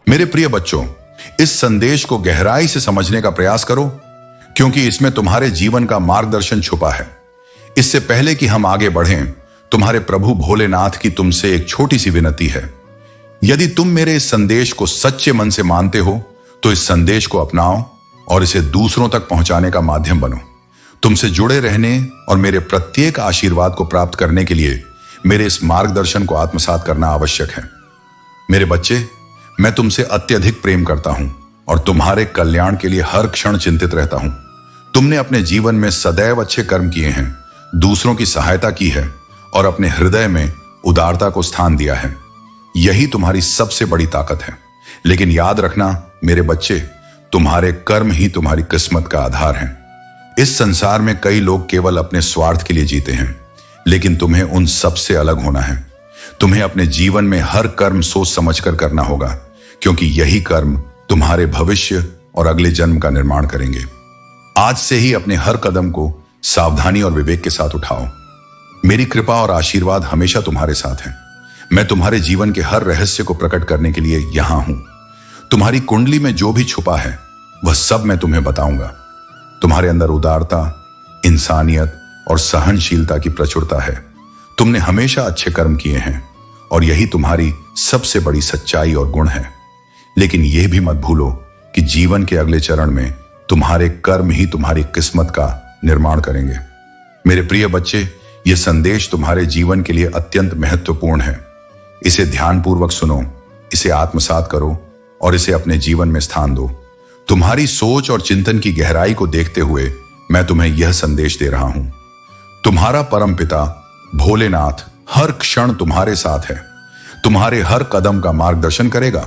मेरे प्रिय बच्चों, इस संदेश को गहराई से समझने का प्रयास करो, क्योंकि इसमें तुम्हारे जीवन का मार्गदर्शन छुपा है। इससे पहले कि हम आगे बढ़ें, तुम्हारे प्रभु भोलेनाथ की तुमसे एक छोटी सी विनती है। यदि तुम मेरे इस संदेश को सच्चे मन से मानते हो, तो इस संदेश को अपनाओ और इसे दूसरों तक पहुंचाने का माध्यम बनो। तुमसे जुड़े रहने और मेरे प्रत्येक आशीर्वाद को प्राप्त करने के लिए मेरे इस मार्गदर्शन को आत्मसात करना आवश्यक है। मेरे बच्चे, मैं तुमसे अत्यधिक प्रेम करता हूं और तुम्हारे कल्याण के लिए हर क्षण चिंतित रहता हूं। तुमने अपने जीवन में सदैव अच्छे कर्म किए हैं, दूसरों की सहायता की है और अपने हृदय में उदारता को स्थान दिया है। यही तुम्हारी सबसे बड़ी ताकत है। लेकिन याद रखना मेरे बच्चे, तुम्हारे कर्म ही तुम्हारी किस्मत का आधार है। इस संसार में कई लोग केवल अपने स्वार्थ के लिए जीते हैं, लेकिन तुम्हें उन सब से अलग होना है। तुम्हें अपने जीवन में हर कर्म सोच समझकर करना होगा, क्योंकि यही कर्म तुम्हारे भविष्य और अगले जन्म का निर्माण करेंगे। आज से ही अपने हर कदम को सावधानी और विवेक के साथ उठाओ। मेरी कृपा और आशीर्वाद हमेशा तुम्हारे साथ है। मैं तुम्हारे जीवन के हर रहस्य को प्रकट करने के लिए यहां हूं। तुम्हारी कुंडली में जो भी छुपा है वह सब मैं तुम्हें बताऊंगा। तुम्हारे अंदर उदारता, इंसानियत और सहनशीलता की प्रचुरता है। तुमने हमेशा अच्छे कर्म किए हैं और यही तुम्हारी सबसे बड़ी सच्चाई और गुण है। लेकिन यह भी मत भूलो कि जीवन के अगले चरण में तुम्हारे कर्म ही तुम्हारी किस्मत का निर्माण करेंगे। मेरे प्रिय बच्चे, यह संदेश तुम्हारे जीवन के लिए अत्यंत महत्वपूर्ण है। इसे ध्यानपूर्वक सुनो, इसे आत्मसात करो और इसे अपने जीवन में स्थान दो। तुम्हारी सोच और चिंतन की गहराई को देखते हुए मैं तुम्हें यह संदेश दे रहा हूं। तुम्हारा परमपिता भोलेनाथ हर क्षण तुम्हारे साथ है, तुम्हारे हर कदम का मार्गदर्शन करेगा।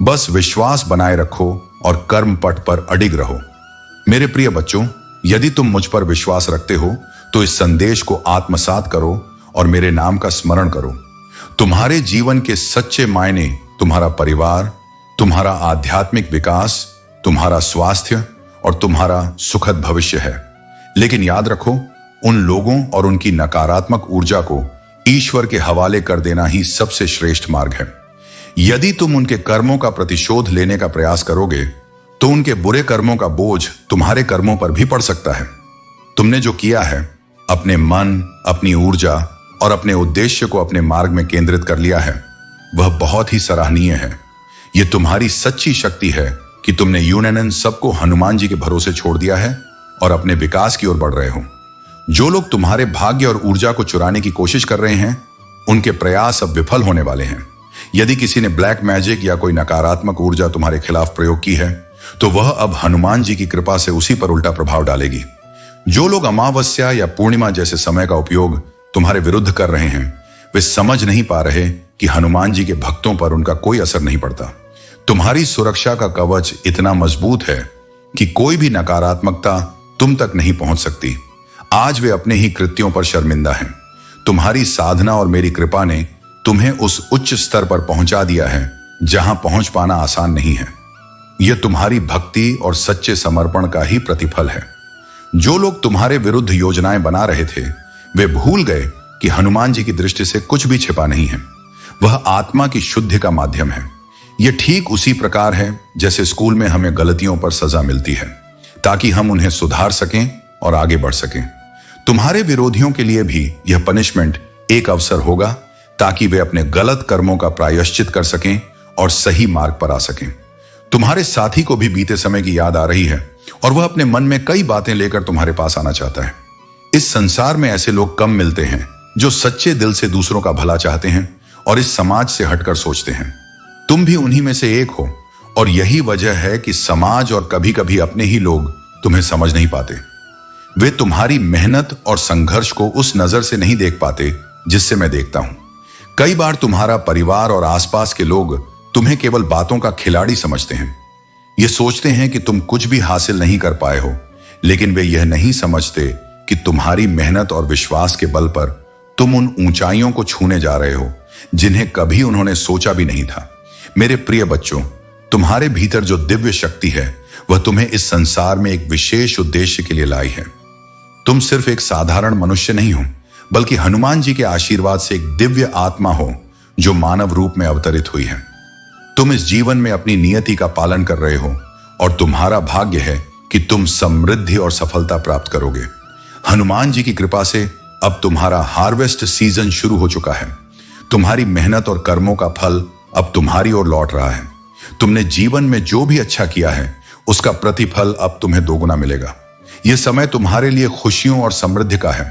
बस विश्वास बनाए रखो और कर्म पथ पर अडिग रहो। मेरे प्रिय बच्चों, यदि तुम मुझ पर विश्वास रखते हो तो इस संदेश को आत्मसात करो और मेरे नाम का स्मरण करो। तुम्हारे जीवन के सच्चे मायने तुम्हारा परिवार, तुम्हारा आध्यात्मिक विकास, तुम्हारा स्वास्थ्य और तुम्हारा सुखद भविष्य है। लेकिन याद रखो, उन लोगों और उनकी नकारात्मक ऊर्जा को ईश्वर के हवाले कर देना ही सबसे श्रेष्ठ मार्ग है। यदि तुम उनके कर्मों का प्रतिशोध लेने का प्रयास करोगे तो उनके बुरे कर्मों का बोझ तुम्हारे कर्मों पर भी पड़ सकता है। तुमने जो किया है, अपने मन, अपनी ऊर्जा और अपने उद्देश्य को अपने मार्ग में केंद्रित कर लिया है, वह बहुत ही सराहनीय है। यह तुम्हारी सच्ची शक्ति है कि तुमने यूनेनन सबको हनुमान जी के भरोसे छोड़ दिया है और अपने विकास की ओर बढ़ रहे हो। जो लोग तुम्हारे भाग्य और ऊर्जा को चुराने की कोशिश कर रहे हैं, उनके प्रयास अब विफल होने वाले हैं। यदि किसी ने ब्लैक मैजिक या कोई नकारात्मक ऊर्जा तुम्हारे खिलाफ प्रयोग की है, तो वह अब हनुमान जी की कृपा से उसी पर उल्टा प्रभाव डालेगी। जो लोग अमावस्या या पूर्णिमा जैसे समय का उपयोग तुम्हारे विरुद्ध कर रहे हैं, वे समझ नहीं पा रहे कि हनुमान जी के भक्तों पर उनका कोई असर नहीं पड़ता। तुम्हारी सुरक्षा का कवच इतना मजबूत है कि कोई भी नकारात्मकता तुम तक नहीं पहुंच सकती। आज वे अपने ही कृत्यों पर शर्मिंदा हैं। तुम्हारी साधना और मेरी कृपा ने तुम्हें उस उच्च स्तर पर पहुंचा दिया है जहां पहुंच पाना आसान नहीं है। यह तुम्हारी भक्ति और सच्चे समर्पण का ही प्रतिफल है। जो लोग तुम्हारे विरुद्ध योजनाएं बना रहे थे, वे भूल गए कि हनुमान जी की दृष्टि से कुछ भी छिपा नहीं है। वह आत्मा की शुद्धि का माध्यम है। यह ठीक उसी प्रकार है जैसे स्कूल में हमें गलतियों पर सजा मिलती है, ताकि हम उन्हें सुधार सकें और आगे बढ़ सकें। तुम्हारे विरोधियों के लिए भी यह पनिशमेंट एक अवसर होगा, ताकि वे अपने गलत कर्मों का प्रायश्चित कर सकें और सही मार्ग पर आ सकें। तुम्हारे साथी को भी बीते समय की याद आ रही है और वह अपने मन में कई बातें लेकर तुम्हारे पास आना चाहता है। इस संसार में ऐसे लोग कम मिलते हैं जो सच्चे दिल से दूसरों का भला चाहते हैं और इस समाज से हटकर सोचते हैं। तुम भी उन्हीं में से एक हो और यही वजह है कि समाज और कभी कभी अपने ही लोग तुम्हें समझ नहीं पाते। वे तुम्हारी मेहनत और संघर्ष को उस नजर से नहीं देख पाते जिससे मैं देखता हूं। कई बार तुम्हारा परिवार और आसपास के लोग तुम्हें केवल बातों का खिलाड़ी समझते हैं। ये सोचते हैं कि तुम कुछ भी हासिल नहीं कर पाए हो, लेकिन वे यह नहीं समझते कि तुम्हारी मेहनत और विश्वास के बल पर तुम उन ऊंचाइयों को छूने जा रहे हो जिन्हें कभी उन्होंने सोचा भी नहीं था। मेरे प्रिय बच्चों, तुम्हारे भीतर जो दिव्य शक्ति है वह तुम्हें इस संसार में एक विशेष उद्देश्य के लिए लाई है। तुम सिर्फ एक साधारण मनुष्य नहीं हो, बल्कि हनुमान जी के आशीर्वाद से एक दिव्य आत्मा हो जो मानव रूप में अवतरित हुई है। तुम इस जीवन में अपनी नियति का पालन कर रहे हो और तुम्हारा भाग्य है कि तुम समृद्धि और सफलता प्राप्त करोगे। हनुमान जी की कृपा से अब तुम्हारा हार्वेस्ट सीजन शुरू हो चुका है। तुम्हारी मेहनत और कर्मों का फल अब तुम्हारी ओर लौट रहा है। तुमने जीवन में जो भी अच्छा किया है उसका प्रतिफल अब तुम्हें दोगुना मिलेगा। यह समय तुम्हारे लिए खुशियों और समृद्धि का है।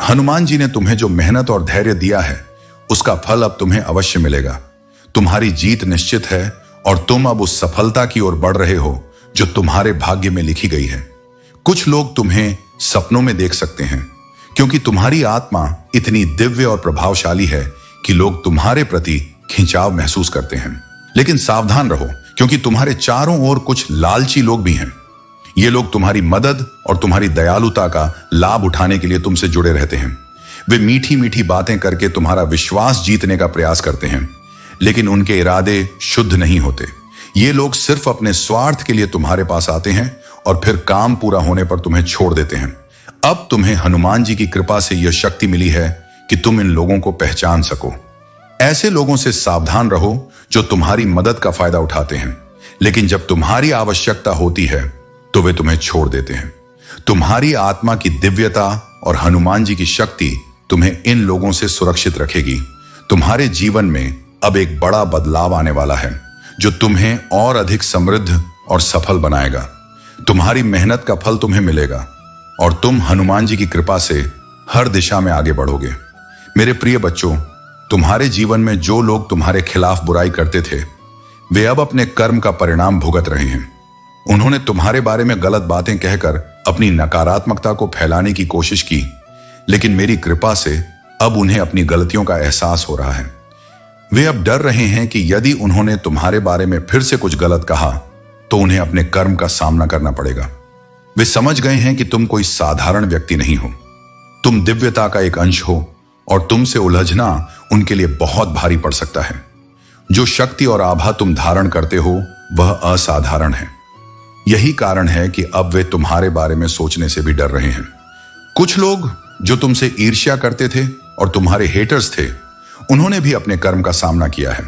हनुमान जी ने तुम्हें जो मेहनत और धैर्य दिया है उसका फल अब तुम्हें अवश्य मिलेगा। तुम्हारी जीत निश्चित है और तुम अब उस सफलता की ओर बढ़ रहे हो जो तुम्हारे भाग्य में लिखी गई है। कुछ लोग तुम्हें सपनों में देख सकते हैं क्योंकि तुम्हारी आत्मा इतनी दिव्य और प्रभावशाली है कि लोग तुम्हारे प्रति खिंचाव महसूस करते हैं। लेकिन सावधान रहो क्योंकि तुम्हारे चारों ओर कुछ लालची लोग भी हैं। ये लोग तुम्हारी मदद और तुम्हारी दयालुता का लाभ उठाने के लिए तुमसे जुड़े रहते हैं। वे मीठी मीठी बातें करके तुम्हारा विश्वास जीतने का प्रयास करते हैं, लेकिन उनके इरादे शुद्ध नहीं होते। ये लोग सिर्फ अपने स्वार्थ के लिए तुम्हारे पास आते हैं और फिर काम पूरा होने पर तुम्हें छोड़ देते हैं। अब तुम्हें हनुमान जी की कृपा से यह शक्ति मिली है कि तुम इन लोगों को पहचान सको। ऐसे लोगों से सावधान रहो जो तुम्हारी मदद का फायदा उठाते हैं, लेकिन जब तुम्हारी आवश्यकता होती है तो वे तुम्हें छोड़ देते हैं। तुम्हारी आत्मा की दिव्यता और हनुमान जी की शक्ति तुम्हें इन लोगों से सुरक्षित रखेगी। तुम्हारे जीवन में अब एक बड़ा बदलाव आने वाला है जो तुम्हें और अधिक समृद्ध और सफल बनाएगा। तुम्हारी मेहनत का फल तुम्हें मिलेगा और तुम हनुमान जी की कृपा से हर दिशा में आगे बढ़ोगे। मेरे प्रिय बच्चों, तुम्हारे जीवन में जो लोग तुम्हारे खिलाफ बुराई करते थे वे अब अपने कर्म का परिणाम भुगत रहे हैं। उन्होंने तुम्हारे बारे में गलत बातें कहकर अपनी नकारात्मकता को फैलाने की कोशिश की, लेकिन मेरी कृपा से अब उन्हें अपनी गलतियों का एहसास हो रहा है। वे अब डर रहे हैं कि यदि उन्होंने तुम्हारे बारे में फिर से कुछ गलत कहा तो उन्हें अपने कर्म का सामना करना पड़ेगा। वे समझ गए हैं कि तुम कोई साधारण व्यक्ति नहीं हो, तुम दिव्यता का एक अंश हो और तुमसे उलझना उनके लिए बहुत भारी पड़ सकता है। जो शक्ति और आभा तुम धारण करते हो वह असाधारण है। यही कारण है कि अब वे तुम्हारे बारे में सोचने से भी डर रहे हैं। कुछ लोग जो तुमसे ईर्ष्या करते थे और तुम्हारे हेटर्स थे, उन्होंने भी अपने कर्म का सामना किया है।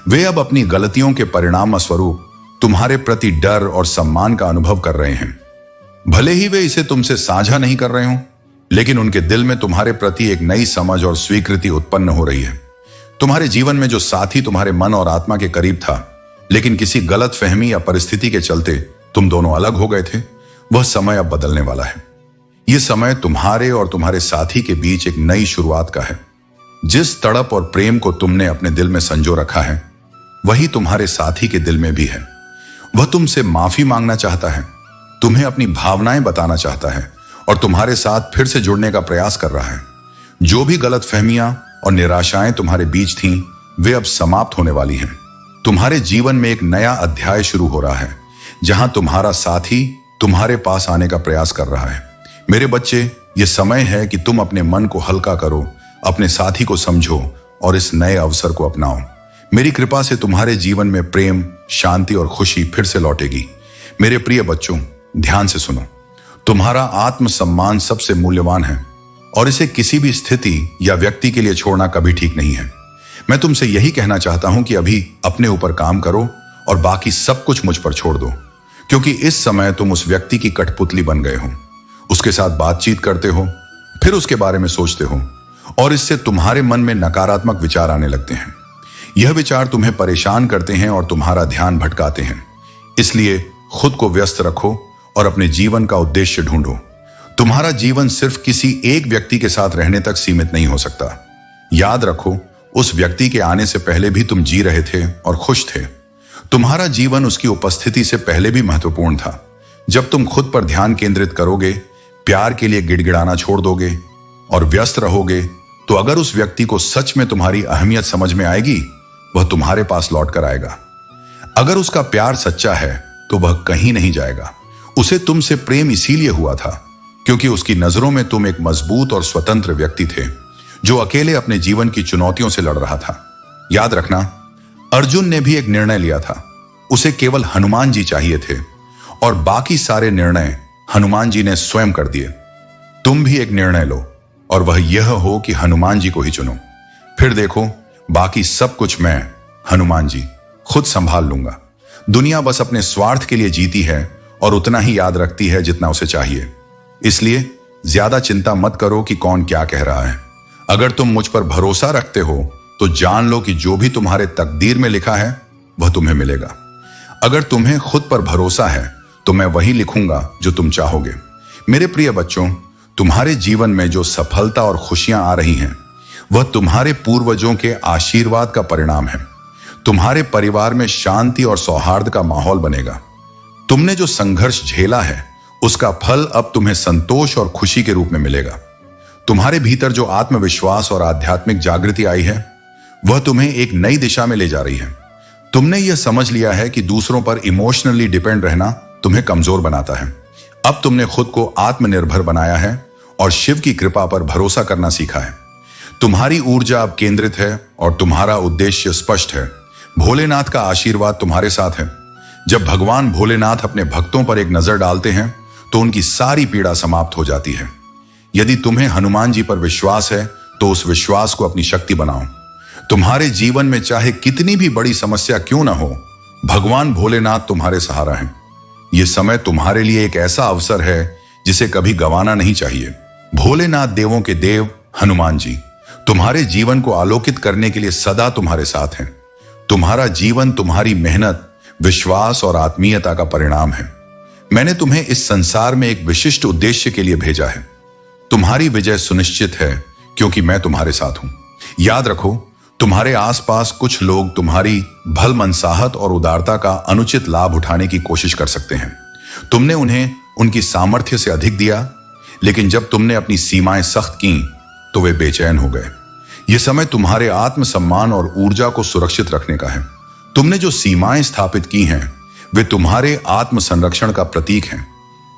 वे अब अपनी गलतियों के परिणाम स्वरूप तुम्हारे प्रति डर और सम्मान का अनुभव कर रहे हैं। भले ही वे इसे तुमसे साझा नहीं कर रहे हो, लेकिन उनके दिल में तुम्हारे प्रति एक नई समझ और स्वीकृति उत्पन्न हो रही है। तुम्हारे जीवन में जो साथी तुम्हारे मन और आत्मा के करीब था, लेकिन किसी गलत फहमी या परिस्थिति के चलते तुम दोनों अलग हो गए थे, वह समय अब बदलने वाला है। यह समय तुम्हारे और तुम्हारे साथी के बीच एक नई शुरुआत का है। जिस तड़प और प्रेम को तुमने अपने दिल में संजो रखा है वही तुम्हारे साथी के दिल में भी है। वह तुमसे माफी मांगना चाहता है, तुम्हें अपनी भावनाएं बताना चाहता है और तुम्हारे साथ फिर से जुड़ने का प्रयास कर रहा है। जो भी गलतफहमियां और निराशाएं तुम्हारे बीच थीं, वे अब समाप्त होने वाली हैं। तुम्हारे जीवन में एक नया अध्याय शुरू हो रहा है जहां तुम्हारा साथी तुम्हारे पास आने का प्रयास कर रहा है। मेरे बच्चे, यह समय है कि तुम अपने मन को हल्का करो, अपने साथी को समझो और इस नए अवसर को अपनाओ। मेरी कृपा से तुम्हारे जीवन में प्रेम, शांति और खुशी फिर से लौटेगी। मेरे प्रिय बच्चों, ध्यान से सुनो। तुम्हारा आत्मसम्मान सबसे मूल्यवान है और इसे किसी भी स्थिति या व्यक्ति के लिए छोड़ना कभी ठीक नहीं है। मैं तुमसे यही कहना चाहता हूं कि अभी अपने ऊपर काम करो और बाकी सब कुछ मुझ पर छोड़ दो, क्योंकि इस समय तुम उस व्यक्ति की कठपुतली बन गए हो। उसके साथ बातचीत करते हो, फिर उसके बारे में सोचते हो और इससे तुम्हारे मन में नकारात्मक विचार आने लगते हैं। यह विचार तुम्हें परेशान करते हैं और तुम्हारा ध्यान भटकाते हैं। इसलिए खुद को व्यस्त रखो और अपने जीवन का उद्देश्य ढूंढो। तुम्हारा जीवन सिर्फ किसी एक व्यक्ति के साथ रहने तक सीमित नहीं हो सकता। याद रखो, उस व्यक्ति के आने से पहले भी तुम जी रहे थे और खुश थे। तुम्हारा जीवन उसकी उपस्थिति से पहले भी महत्वपूर्ण था। जब तुम खुद पर ध्यान केंद्रित करोगे, प्यार के लिए गिड़गिड़ाना छोड़ दोगे और व्यस्त रहोगे, तो अगर उस व्यक्ति को सच में तुम्हारी अहमियत समझ में आएगी, वह तुम्हारे पास लौट कर आएगा। अगर उसका प्यार सच्चा है तो वह कहीं नहीं जाएगा। उसे तुमसे प्रेम इसीलिए हुआ था क्योंकि उसकी नजरों में तुम एक मजबूत और स्वतंत्र व्यक्ति थे जो अकेले अपने जीवन की चुनौतियों से लड़ रहा था। याद रखना, अर्जुन ने भी एक निर्णय लिया था। उसे केवल हनुमान जी चाहिए थे और बाकी सारे निर्णय हनुमान जी ने स्वयं कर दिए। तुम भी एक निर्णय लो और वह यह हो कि हनुमान जी को ही चुनो। फिर देखो, बाकी सब कुछ मैं, हनुमान जी, खुद संभाल लूंगा। दुनिया बस अपने स्वार्थ के लिए जीती है और उतना ही याद रखती है जितना उसे चाहिए। इसलिए ज्यादा चिंता मत करो कि कौन क्या कह रहा है। अगर तुम मुझ पर भरोसा रखते हो तो जान लो कि जो भी तुम्हारे तकदीर में लिखा है वह तुम्हें मिलेगा। अगर तुम्हें खुद पर भरोसा है तो मैं वही लिखूंगा जो तुम चाहोगे। मेरे प्रिय बच्चों, तुम्हारे जीवन में जो सफलता और खुशियां आ रही हैं वह तुम्हारे पूर्वजों के आशीर्वाद का परिणाम है। तुम्हारे परिवार में शांति और सौहार्द का माहौल बनेगा। तुमने जो संघर्ष झेला है उसका फल अब तुम्हें संतोष और खुशी के रूप में मिलेगा। तुम्हारे भीतर जो आत्मविश्वास और आध्यात्मिक जागृति आई है वह तुम्हें एक नई दिशा में ले जा रही है। तुमने यह समझ लिया है कि दूसरों पर इमोशनली डिपेंड रहना तुम्हें कमजोर बनाता है। अब तुमने खुद को आत्मनिर्भर बनाया है और शिव की कृपा पर भरोसा करना सीखा है। तुम्हारी ऊर्जा अब केंद्रित है और तुम्हारा उद्देश्य स्पष्ट है। भोलेनाथ का आशीर्वाद तुम्हारे साथ है। जब भगवान भोलेनाथ अपने भक्तों पर एक नजर डालते हैं तो उनकी सारी पीड़ा समाप्त हो जाती है। यदि तुम्हें हनुमान जी पर विश्वास है तो उस विश्वास को अपनी शक्ति बनाओ। तुम्हारे जीवन में चाहे कितनी भी बड़ी समस्या क्यों ना हो, भगवान भोलेनाथ तुम्हारे सहारा हैं। यह समय तुम्हारे लिए एक ऐसा अवसर है जिसे कभी गंवाना नहीं चाहिए। भोलेनाथ देवों के देव हनुमान जी तुम्हारे जीवन को आलोकित करने के लिए सदा तुम्हारे साथ हैं। तुम्हारा जीवन तुम्हारी मेहनत, विश्वास और आत्मीयता का परिणाम है। मैंने तुम्हें इस संसार में एक विशिष्ट उद्देश्य के लिए भेजा है। तुम्हारी विजय सुनिश्चित है क्योंकि मैं तुम्हारे साथ हूं। याद रखो, तुम्हारे आसपास कुछ लोग तुम्हारी भलमनसाहत और उदारता का अनुचित लाभ उठाने की कोशिश कर सकते हैं। तुमने उन्हें उनकी सामर्थ्य से अधिक दिया, लेकिन जब तुमने अपनी सीमाएं सख्त की तो वे बेचैन हो गए। यह समय तुम्हारे आत्मसम्मान और ऊर्जा को सुरक्षित रखने का है। तुमने जो सीमाएं स्थापित की हैं वे तुम्हारे आत्म संरक्षण का प्रतीक हैं।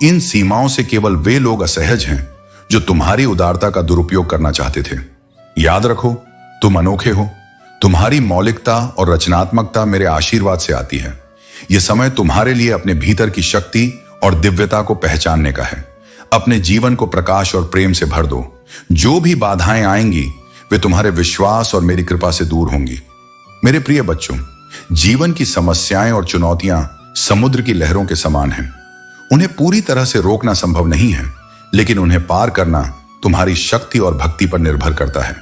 इन सीमाओं से केवल वे लोग असहज हैं जो तुम्हारी उदारता का दुरुपयोग करना चाहते थे। याद रखो, तुम अनोखे हो। तुम्हारी मौलिकता और रचनात्मकता मेरे आशीर्वाद से आती है। यह समय तुम्हारे लिए अपने भीतर की शक्ति और दिव्यता को पहचानने का है। अपने जीवन को प्रकाश और प्रेम से भर दो। जो भी बाधाएं आएंगी वे तुम्हारे विश्वास और मेरी कृपा से दूर होंगी। मेरे प्रिय बच्चों, जीवन की समस्याएं और चुनौतियां समुद्र की लहरों के समान हैं। उन्हें पूरी तरह से रोकना संभव नहीं है, लेकिन उन्हें पार करना तुम्हारी शक्ति और भक्ति पर निर्भर करता है।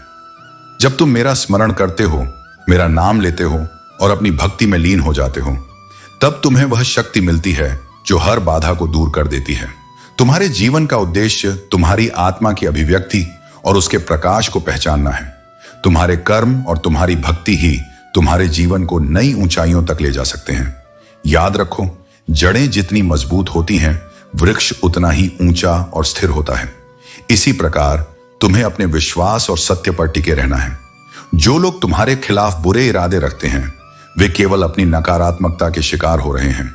जब तुम मेरा स्मरण करते हो, मेरा नाम लेते हो और अपनी भक्ति में लीन हो जाते हो, तब तुम्हें वह शक्ति मिलती है जो हर बाधा को दूर कर देती है। तुम्हारे जीवन का उद्देश्य तुम्हारी आत्मा की अभिव्यक्ति और उसके प्रकाश को पहचानना है। तुम्हारे कर्म और तुम्हारी भक्ति ही तुम्हारे जीवन को नई ऊंचाइयों तक ले जा सकते हैं। याद रखो, जड़ें जितनी मजबूत होती हैं, वृक्ष उतना ही ऊंचा और स्थिर होता है। इसी प्रकार तुम्हें अपने विश्वास और सत्य पर टिके रहना है। जो लोग तुम्हारे खिलाफ बुरे इरादे रखते हैं वे केवल अपनी नकारात्मकता के शिकार हो रहे हैं।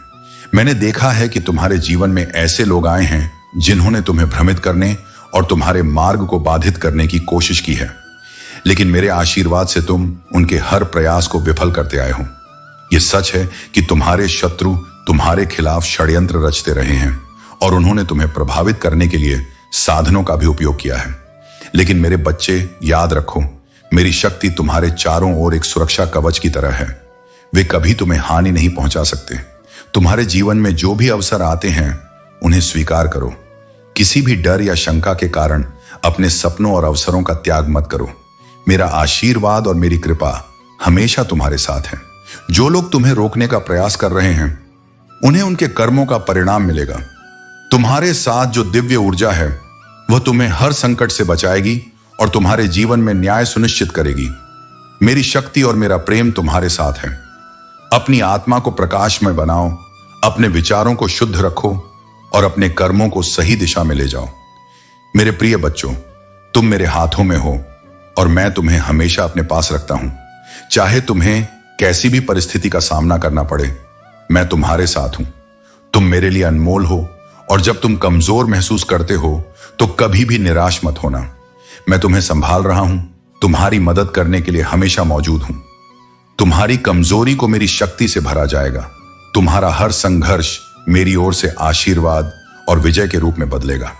मैंने देखा है कि तुम्हारे जीवन में ऐसे लोग आए हैं जिन्होंने तुम्हें भ्रमित करने और तुम्हारे मार्ग को बाधित करने की कोशिश की है, लेकिन मेरे आशीर्वाद से तुम उनके हर प्रयास को विफल करते आए हो। यह सच है कि तुम्हारे शत्रु तुम्हारे खिलाफ षड्यंत्र रचते रहे हैं और उन्होंने तुम्हें प्रभावित करने के लिए साधनों का भी उपयोग किया है। लेकिन मेरे बच्चे, याद रखो, मेरी शक्ति तुम्हारे चारों ओर एक सुरक्षा कवच की तरह है। वे कभी तुम्हें हानि नहीं पहुंचा सकते। तुम्हारे जीवन में जो भी अवसर आते हैं उन्हें स्वीकार करो। किसी भी डर या शंका के कारण अपने सपनों और अवसरों का त्याग मत करो। मेरा आशीर्वाद और मेरी कृपा हमेशा तुम्हारे साथ है। जो लोग तुम्हें रोकने का प्रयास कर रहे हैं उन्हें उनके कर्मों का परिणाम मिलेगा। तुम्हारे साथ जो दिव्य ऊर्जा है वह तुम्हें हर संकट से बचाएगी और तुम्हारे जीवन में न्याय सुनिश्चित करेगी। मेरी शक्ति और मेरा प्रेम तुम्हारे साथ है। अपनी आत्मा को प्रकाशमय बनाओ, अपने विचारों को शुद्ध रखो और अपने कर्मों को सही दिशा में ले जाओ। मेरे प्रिय बच्चों, तुम मेरे हाथों में हो और मैं तुम्हें हमेशा अपने पास रखता हूं। चाहे तुम्हें कैसी भी परिस्थिति का सामना करना पड़े, मैं तुम्हारे साथ हूं। तुम मेरे लिए अनमोल हो और जब तुम कमजोर महसूस करते हो तो कभी भी निराश मत होना। मैं तुम्हें संभाल रहा हूं, तुम्हारी मदद करने के लिए हमेशा मौजूद हूं। तुम्हारी कमजोरी को मेरी शक्ति से भरा जाएगा। तुम्हारा हर संघर्ष मेरी ओर से आशीर्वाद और विजय के रूप में बदलेगा।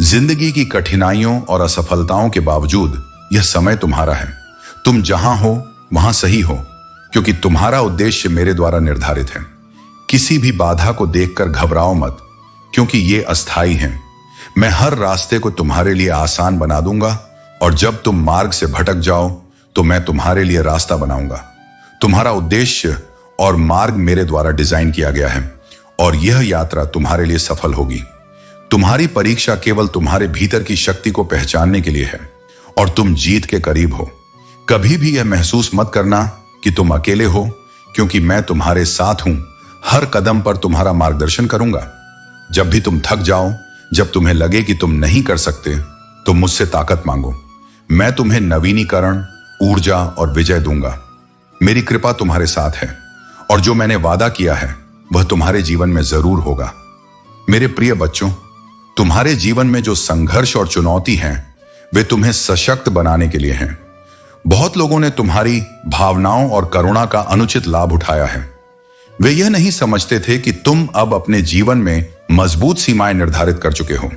जिंदगी की कठिनाइयों और असफलताओं के बावजूद यह समय तुम्हारा है। तुम जहां हो वहां सही हो। क्योंकि तुम्हारा उद्देश्य मेरे द्वारा निर्धारित है। किसी भी बाधा को देखकर घबराओ मत, क्योंकि ये अस्थाई हैं। मैं हर रास्ते को तुम्हारे लिए आसान बना दूंगा, और जब तुम मार्ग से भटक जाओ तो मैं तुम्हारे लिए रास्ता बनाऊंगा। तुम्हारा उद्देश्य और मार्ग मेरे द्वारा डिजाइन किया गया है, और यह यात्रा तुम्हारे लिए सफल होगी। तुम्हारी परीक्षा केवल तुम्हारे भीतर की शक्ति को पहचानने के लिए है, और तुम जीत के करीब हो। कभी भी यह महसूस मत करना कि तुम अकेले हो, क्योंकि मैं तुम्हारे साथ हूं। हर कदम पर तुम्हारा मार्गदर्शन करूंगा। जब भी तुम थक जाओ, जब तुम्हें लगे कि तुम नहीं कर सकते, तो मुझसे ताकत मांगो। मैं तुम्हें नवीनीकरण, ऊर्जा और विजय दूंगा। मेरी कृपा तुम्हारे साथ है, और जो मैंने वादा किया है वह तुम्हारे जीवन में जरूर होगा। मेरे प्रिय बच्चों, तुम्हारे जीवन में जो संघर्ष और चुनौती हैं, वे तुम्हें सशक्त बनाने के लिए हैं। बहुत लोगों ने तुम्हारी भावनाओं और करुणा का अनुचित लाभ उठाया है। वे यह नहीं समझते थे कि तुम अब अपने जीवन में मजबूत सीमाएं निर्धारित कर चुके हो।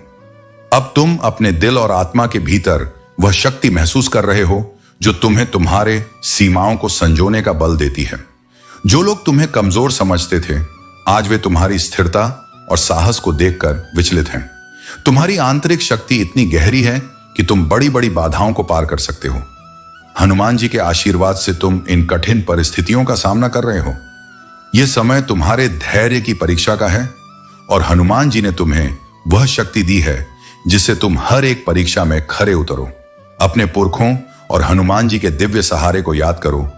अब तुम अपने दिल और आत्मा के भीतर वह शक्ति महसूस कर रहे हो जो तुम्हें तुम्हारे सीमाओं को संजोने का बल देती है। जो लोग तुम्हें कमजोर समझते थे, आज वे तुम्हारी स्थिरता और साहस को देखकर विचलित हैं। तुम्हारी आंतरिक शक्ति इतनी गहरी है कि तुम बड़ी बड़ी बाधाओं को पार कर सकते हो। हनुमान जी के आशीर्वाद से तुम इन कठिन परिस्थितियों का सामना कर रहे हो। यह समय तुम्हारे धैर्य की परीक्षा का है, और हनुमान जी ने तुम्हें वह शक्ति दी है जिससे तुम हर एक परीक्षा में खरे उतरो। अपने पुरखों और हनुमान जी के दिव्य सहारे को याद करो,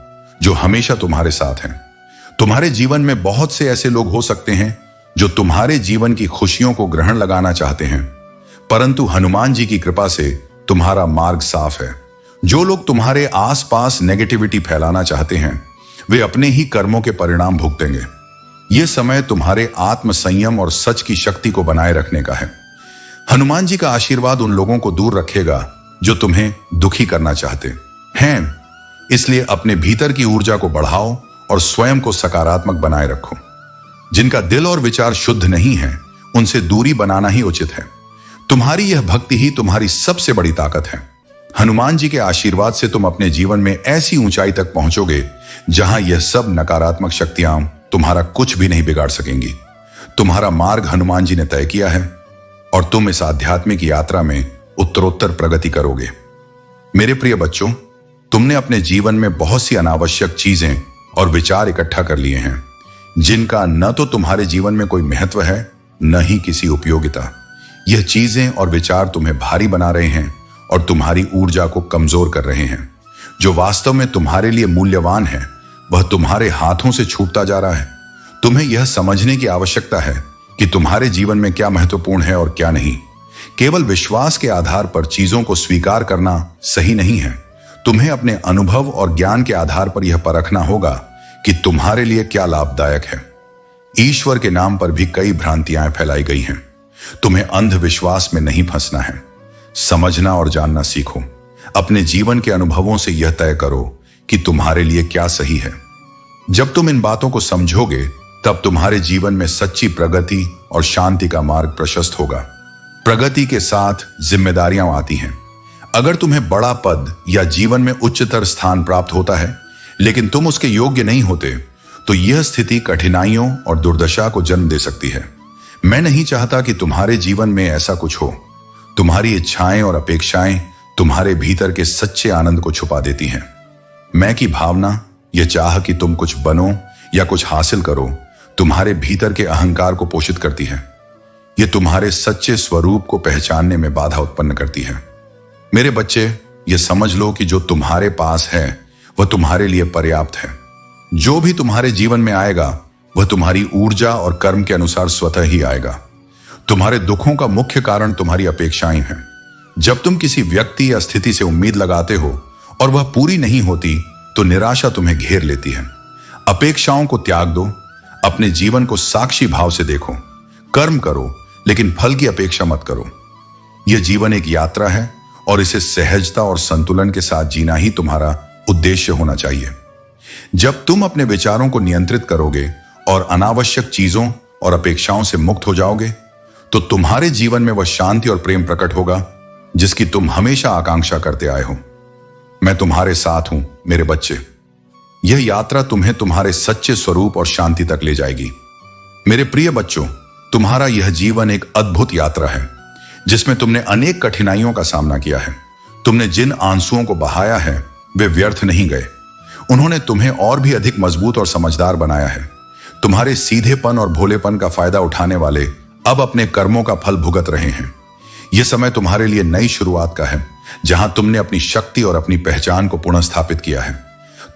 जो हमेशा तुम्हारे साथ हैं। तुम्हारे जीवन में बहुत से ऐसे लोग हो सकते हैं जो तुम्हारे जीवन की खुशियों को ग्रहण लगाना चाहते हैं, परंतु हनुमान जी की कृपा से तुम्हारा मार्ग साफ है। जो लोग तुम्हारे आसपास नेगेटिविटी फैलाना चाहते हैं, वे अपने ही कर्मों के परिणाम भुगतेंगे। यह समय तुम्हारे आत्म संयम और सच की शक्ति को बनाए रखने का है। हनुमान जी का आशीर्वाद उन लोगों को दूर रखेगा जो तुम्हें दुखी करना चाहते हैं। इसलिए अपने भीतर की ऊर्जा को बढ़ाओ और स्वयं को सकारात्मक बनाए रखो। जिनका दिल और विचार शुद्ध नहीं है, उनसे दूरी बनाना ही उचित है। तुम्हारी यह भक्ति ही तुम्हारी सबसे बड़ी ताकत है। हनुमान जी के आशीर्वाद से तुम अपने जीवन में ऐसी ऊंचाई तक पहुंचोगे जहां यह सब नकारात्मक शक्तियां तुम्हारा कुछ भी नहीं बिगाड़ सकेंगी। तुम्हारा मार्ग हनुमान जी ने तय किया है, और तुम इस आध्यात्मिक यात्रा में उत्तरोत्तर प्रगति करोगे। मेरे प्रिय बच्चों, तुमने अपने जीवन में बहुत सी अनावश्यक चीजें और विचार इकट्ठा कर लिए हैं, जिनका न तो तुम्हारे जीवन में कोई महत्व है, न ही किसी उपयोगिता। यह चीजें और विचार तुम्हें भारी बना रहे हैं और तुम्हारी ऊर्जा को कमजोर कर रहे हैं। जो वास्तव में तुम्हारे लिए मूल्यवान है, वह तुम्हारे हाथों से छूटता जा रहा है। तुम्हें यह समझने की आवश्यकता है कि तुम्हारे जीवन में क्या महत्वपूर्ण है और क्या नहीं। केवल विश्वास के आधार पर चीजों को स्वीकार करना सही नहीं है। तुम्हें अपने अनुभव और ज्ञान के आधार पर यह परखना होगा कि तुम्हारे लिए क्या लाभदायक है। ईश्वर के नाम पर भी कई भ्रांतियां फैलाई गई हैं। तुम्हें अंधविश्वास में नहीं फंसना है। समझना और जानना सीखो। अपने जीवन के अनुभवों से यह तय करो कि तुम्हारे लिए क्या सही है। जब तुम इन बातों को समझोगे, तब तुम्हारे जीवन में सच्ची प्रगति और शांति का मार्ग प्रशस्त होगा। प्रगति के साथ जिम्मेदारियां आती हैं। अगर तुम्हें बड़ा पद या जीवन में उच्चतर स्थान प्राप्त होता है, लेकिन तुम उसके योग्य नहीं होते, तो यह स्थिति कठिनाइयों और दुर्दशा को जन्म दे सकती है। मैं नहीं चाहता कि तुम्हारे जीवन में ऐसा कुछ हो। तुम्हारी इच्छाएं और अपेक्षाएं तुम्हारे भीतर के सच्चे आनंद को छुपा देती हैं। मैं की भावना, यह चाह कि तुम कुछ बनो या कुछ हासिल करो, तुम्हारे भीतर के अहंकार को पोषित करती है। यह तुम्हारे सच्चे स्वरूप को पहचानने में बाधा उत्पन्न करती है। मेरे बच्चे, यह समझ लो कि जो तुम्हारे पास है वह तुम्हारे लिए पर्याप्त है। जो भी तुम्हारे जीवन में आएगा वह तुम्हारी ऊर्जा और कर्म के अनुसार स्वतः ही आएगा। तुम्हारे दुखों का मुख्य कारण तुम्हारी अपेक्षाएं हैं। जब तुम किसी व्यक्ति या स्थिति से उम्मीद लगाते हो और वह पूरी नहीं होती, तो निराशा तुम्हें घेर लेती है। अपेक्षाओं को त्याग दो। अपने जीवन को साक्षी भाव से देखो। कर्म करो, लेकिन फल की अपेक्षा मत करो। यह जीवन एक यात्रा है, और इसे सहजता और संतुलन के साथ जीना ही तुम्हारा उद्देश्य होना चाहिए। जब तुम अपने विचारों को नियंत्रित करोगे और अनावश्यक चीजों और अपेक्षाओं से मुक्त हो जाओगे, तो तुम्हारे जीवन में वह शांति और प्रेम प्रकट होगा जिसकी तुम हमेशा आकांक्षा करते आए हो। मैं तुम्हारे साथ हूं मेरे बच्चे। यह यात्रा तुम्हें तुम्हारे सच्चे स्वरूप और शांति तक ले जाएगी। मेरे प्रिय बच्चों, तुम्हारा यह जीवन एक अद्भुत यात्रा है जिसमें तुमने अनेक कठिनाइयों का सामना किया है। तुमने जिन आंसुओं को बहाया है वे व्यर्थ नहीं गए। उन्होंने तुम्हें और भी अधिक मजबूत और समझदार बनाया है। तुम्हारे सीधेपन और भोलेपन का फायदा उठाने वाले अब अपने कर्मों का फल भुगत रहे हैं। यह समय तुम्हारे लिए नई शुरुआत का है, जहां तुमने अपनी शक्ति और अपनी पहचान को पुनः स्थापित किया है।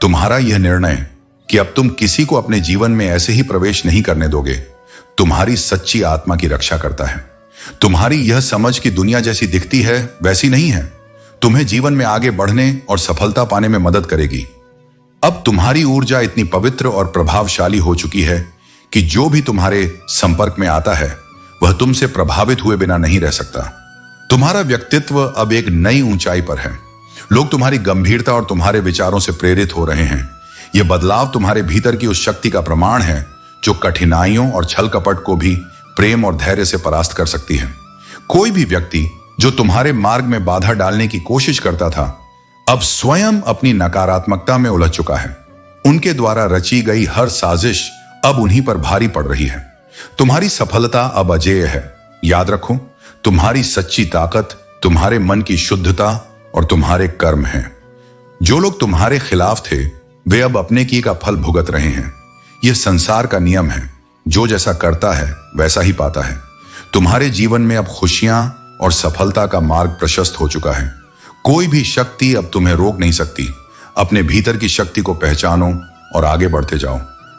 तुम्हारा यह निर्णय कि अब तुम किसी को अपने जीवन में ऐसे ही प्रवेश नहीं करने दोगे, तुम्हारी सच्ची आत्मा की रक्षा करता है। तुम्हारी यह समझ कि दुनिया जैसी दिखती है वैसी नहीं है, तुम्हें जीवन में आगे बढ़ने और सफलता पाने में मदद करेगी। अब तुम्हारी ऊर्जा इतनी पवित्र और प्रभावशाली हो चुकी है कि जो भी तुम्हारे संपर्क में आता है वह तुमसे प्रभावित हुए बिना नहीं रह सकता। तुम्हारा व्यक्तित्व अब एक नई ऊंचाई पर है। लोग तुम्हारी गंभीरता और तुम्हारे विचारों से प्रेरित हो रहे हैं। यह बदलाव तुम्हारे भीतर की उस शक्ति का प्रमाण है जो कठिनाइयों और छल कपट को भी प्रेम और धैर्य से परास्त कर सकती है। कोई भी व्यक्ति जो तुम्हारे मार्ग में बाधा डालने की कोशिश करता था, अब स्वयं अपनी नकारात्मकता में उलझ चुका है। उनके द्वारा रची गई हर साजिश अब उन्हीं पर भारी पड़ रही है। तुम्हारी सफलता अब अजेय है। याद रखो, तुम्हारी सच्ची ताकत तुम्हारे मन की शुद्धता और तुम्हारे कर्म हैं। जो लोग तुम्हारे खिलाफ थे वे अब अपने किए का फल भुगत रहे हैं। यह संसार का नियम है, जो जैसा करता है वैसा ही पाता है। तुम्हारे जीवन में अब खुशियां और सफलता का मार्ग प्रशस्त हो चुका है। कोई भी शक्ति अब तुम्हें रोक नहीं सकती। अपने भीतर की शक्ति को पहचानो और आगे बढ़ते जाओ।